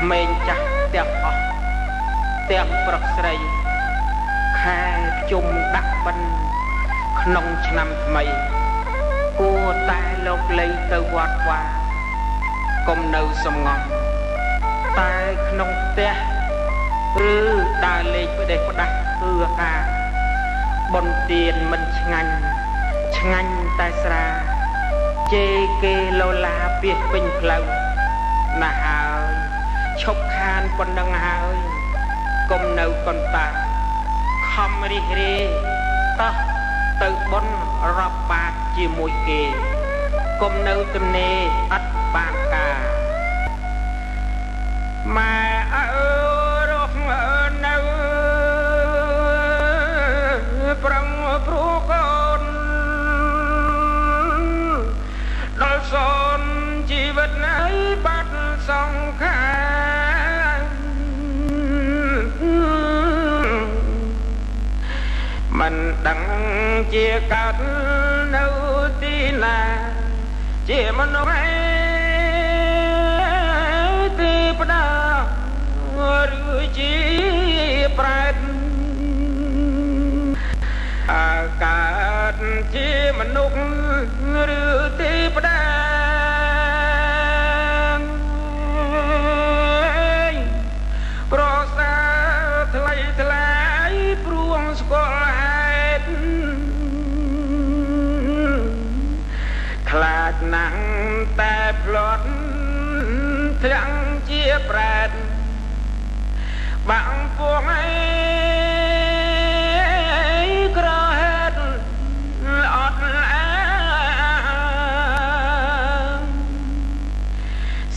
ក្មេងចាស់ទាំងអស់ទាំងប្រុសស្រីខែជុំដាក់បិណ្ឌក្នុងឆ្នាំថ្មីគួរតែលោកលេងទៅវត្តវាកុំនៅសំងំតែក្នុងផ្ទះឬដើរលេងផ្ដេសផ្ដាស់គឺអាបុណ្យទានមិនឆ្ងាញ់ឆ្ងាញ់តែស្រាជេរគេលឡាពីពេញផ្លូវណាស់ហើយឈប់ខានប៉ុណ្ណឹងហើយកុំនៅកន្តាខំរិះរេតោះទៅបុណ្យរាប់បាតជាមួយគេកុំនៅទំនេរអត់បានការម៉ែអើរស់នៅប្រឹងព្រោះកូនដល់សូនជីវិតនៃបាត់សង្ខារមិនដឹងជាកើតនៅទីណាជាមនុស្សឯទីផ្ដាឬជាប្រែតកើតជាមនុស្សឬទីផ្ដាប្រសាថ្លៃថ្លាយព្រួងស្គាល់ហេតុខ្លាចណាស់តែផ្លត់ធ្លាក់ជាប្រែតបាក់ពួងឯក្រហេតុអត់អា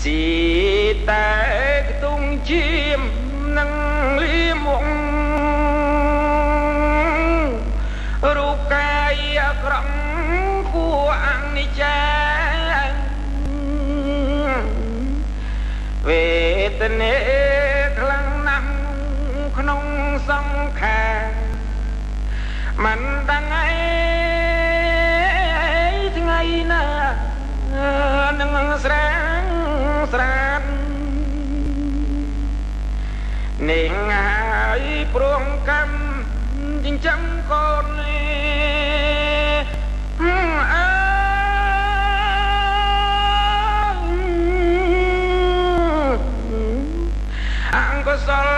ស៊ីតែខ្ទង់ជាមនឹងលីមុខរូបកាយអាក្រក់គួរអនិច្ចាវេទនាខ្លាំងណាស់ក្នុងសង្ខារមិនដឹងឯថ្ងៃណានឹងស្រាងស្រាននេះហើយព្រមកម្មចិញ្ចឹមកូនអង្គសល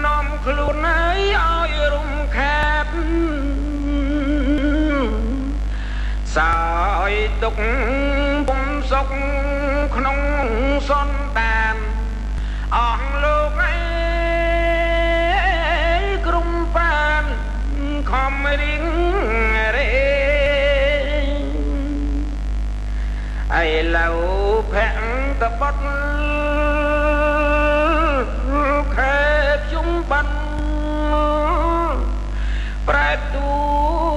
នាំខ្លួនឲ្យរំខាតសោយទុកបំសុខក្នុងសន្តានអស់លោកឯក្រុមបានខំរៀងរេឯឡូវភ័ក្រតបត់ខែជុំបាត់ប្រែទូ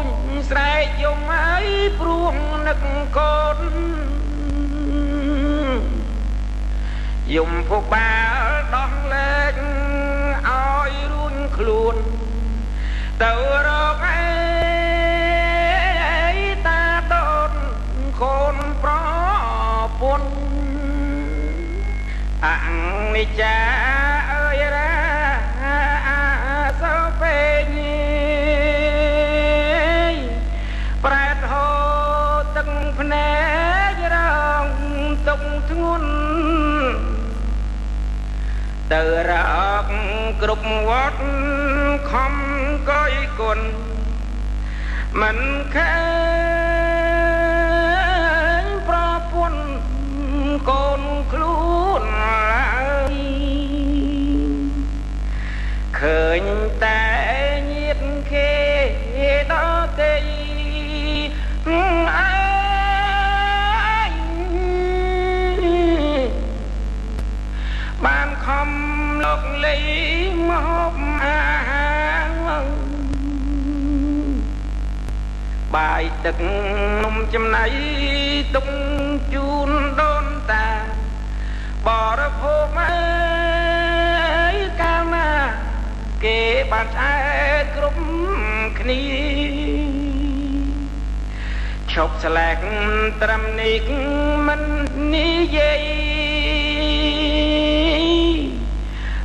ញស្រែកយំឲ្យព្រួងនឹកកូនយំពុកបាលដោះលែកឲ្យរួញខ្លួនទៅរកឯតាដូនកូនប្រពន្ធអនិច្ចាអើយរាសោពេញប្រែតហូរទឹកភ្នែករងទុកធ្ងន់ទៅរកគ្រប់វត្តខំកយគុណមិនខែប្រពន្ធកូនខ្លួនឡើយឃើញតែញាតគេដល់ទេបានខំលោកលេមកហូបអាហារបាយទឹកនំចំណីទុកជូនដូនតាបរិភោគមកកាលណាគេបានឆ្អែតគ្រប់គ្នាឈប់ស្លែកត្រឹមនេះមិននិយាយ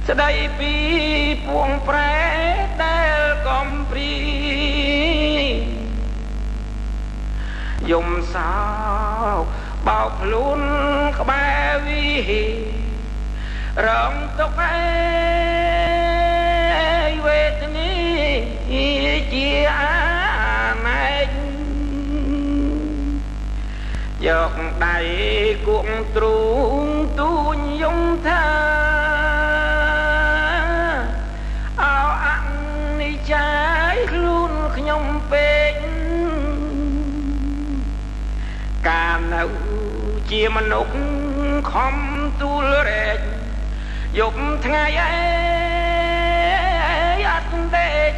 ស្ដីពីពួងប្រែដែលកំព្រីយំសោកបោកខ្លួនក្បែរវិរងទុកឯវេទនីជាអាណែកយកដៃគួងទ្រូងទូញយំថាអោអនិច្ចាយខ្លួនខ្ញុំពេកកាលនៅជាមនុស្សខំទូលរែកយប់ថ្ងៃឯអត់ដេក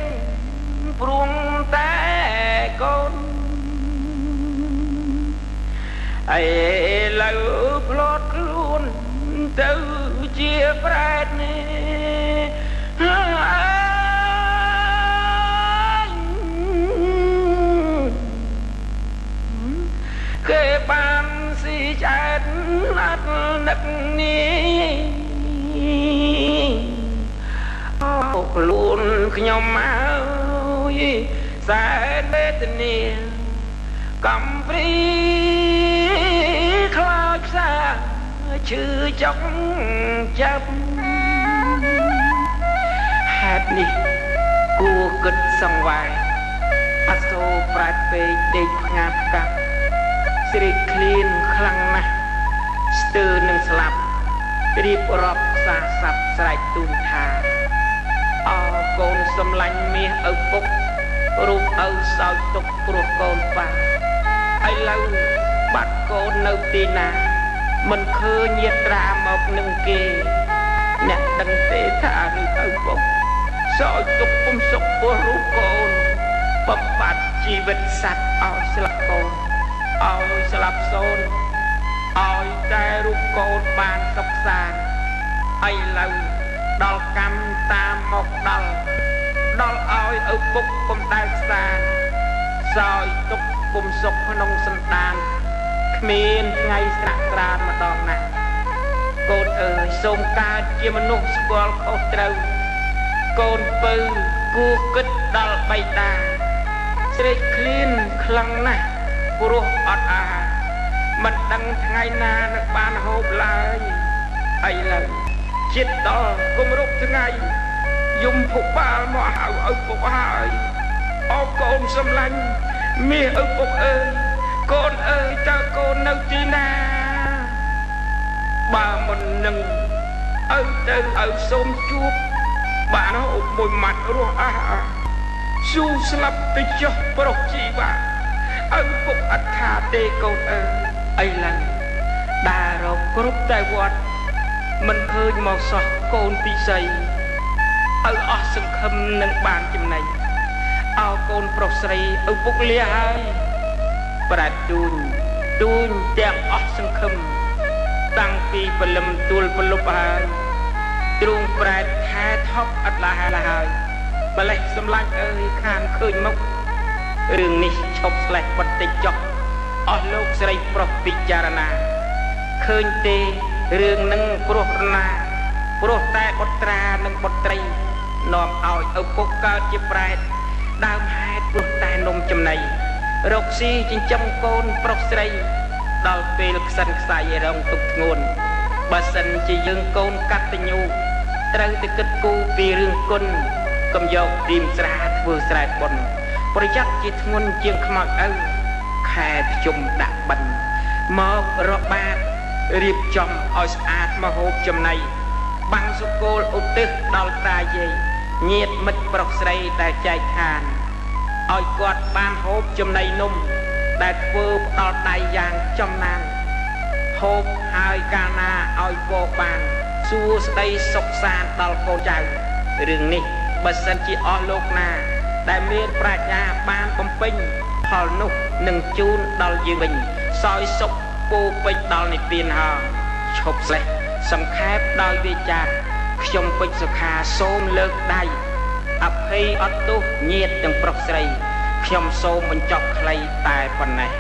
ព្រោះតែកូនអេលើផ្លត់ខ្លួនទៅជាប្រែតនេះគេបានស៊ីឆ្អែតអត់នឹកនេះអូខ្លួនខ្ញុំហើយសែនវេទនាកំព្រីខ្លោចផ្សាឈឺចុកចាប់ហេតុនេះគួរគិតសង្វាយអសូរប្រែតពេកដេកផ្ងាប់កាប់ស្រេកឃ្លានខ្លាំងណាស់ស្ទើរនឹងស្លាប់រៀបរាប់ខ្សែសັບស្រែកទូលថាអោកូនសំឡាញ់មាសឪពុករូបឪសោយទុកព្រោះកូនបាត់ឥឡូវបាត់កូននៅទីណាមិនឃើញញាត្រាមកនឹងគេអ្នកដឹងទេថាឬឪពុកសោយទុកពុំសុខពោះរូបកូនបំបត្តិជីវិតសត្វឲ្យស្លាប់កូនឲ្យស្លាប់សូន្យឲ្យតែរូបកូនបានសុខសាន្តឥឡូវដល់កម្មតាមមកដល់ឲ្យឪពុកពុំដែលស្ដានសោយទុកពុំសុខក្នុងសន្តានគ្មានថ្ងៃស្រាក់ស្រានម្ដងណាកូនអើយសូមកើតជាមនុស្សស្គាល់ខុសត្រូវកូនពៅគួរគិតដល់បៃតាស្រេកឃ្លានខ្លាំងណាស់ព្រោះអត់អាហារមិនដឹងថ្ងៃណានឹងបានហូបឡើយឥឡូវចិត្តដល់គម្រប់ថ្ងៃយំភុបាលមកហៅឪពុកហើយអោកូនសំឡាញ់មាសឪពុកអើយកូនអើយតើកូននៅទីណាបើមិននឹងឪទៅឪសូមជួបបានហូបមួយម៉ាត់រស់អាហារស៊ូស្លាប់ទៅចុះប្រុសជីវ៉ាឪពុកអត់ថាទេកូនអើយឥឡូវដើររកគ្រប់តែវត្តមិនឃើញមកសោះកូនពិសីឪអស់សង្ឃឹមនឹងបានចំណេញអោកូនប្រុសស្រីឪពុកលាហើយប្រែតទូញទាំងអស់សង្ឃឹមតាំងពីព្រលឹមទួលព្រលប់ហើយទ្រូងប្រែតថែថប់អត់ឡាហើយម្លេះសម្លាញ់អើយខានឃើញមុខរឿងនេះឈប់ស្លេះបន្តិចចុះអស់លោកស្រីប្រុសពិចារណាឃើញទេរឿងនឹងព្រោះណាព្រោះតែបុត្រានិងបុត្រីនាំឲ្យឪពុកកើតជាប្រែតដើមហេតុព្រោះតែនំចំណីរកស៊ីចិញ្ចឹមកូនប្រុសស្រីដល់ពេលខ្សិនខ្សាយរងទុកធ្ងន់បើសិនជាយើងកូនកតញ្ញូត្រូវតែគិតគូរពីរឿងគុណកុំយកទីមស្រាធ្វើស្រែកបុណ្យប្រយ័ត្នជាធ្ងន់ជាងខ្មោចឪខែភ្ជុំដាក់បិណ្ឌមករកបាតរៀបចំឲ្យស្អាតមហូបចំណីបាំងសុគលឧទ្ទិសដល់តាយាយញាតិមិត្តប្រុសស្រីដែលចែកឋានឲ្យគាត់បានហូបចំណីនំដែលធ្វើផ្ដល់ដៃយ៉ាងចំណានហូបហើយកាលណាឲ្យពរបានសួស្ដីសុខសាន្តដល់កូនចៅរឿងនេះបើសិនជាអស់លោកណាដែលមានប្រាជ្ញាបានបំពេញផលនោះនឹងជូនដល់យើងវិញសោយសុខពូពេជ្រដល់និព្វានហោឈប់ស្លេះសង្ខេបដោយវាចាខ្ញុំពេជ្រសុខាសូមលើកដៃអភ័យអត់ទោសញាតិទាំងប្រុសស្រីខ្ញុំសូមបញ្ចប់ខ្លីតែប៉ុណ្ណេះ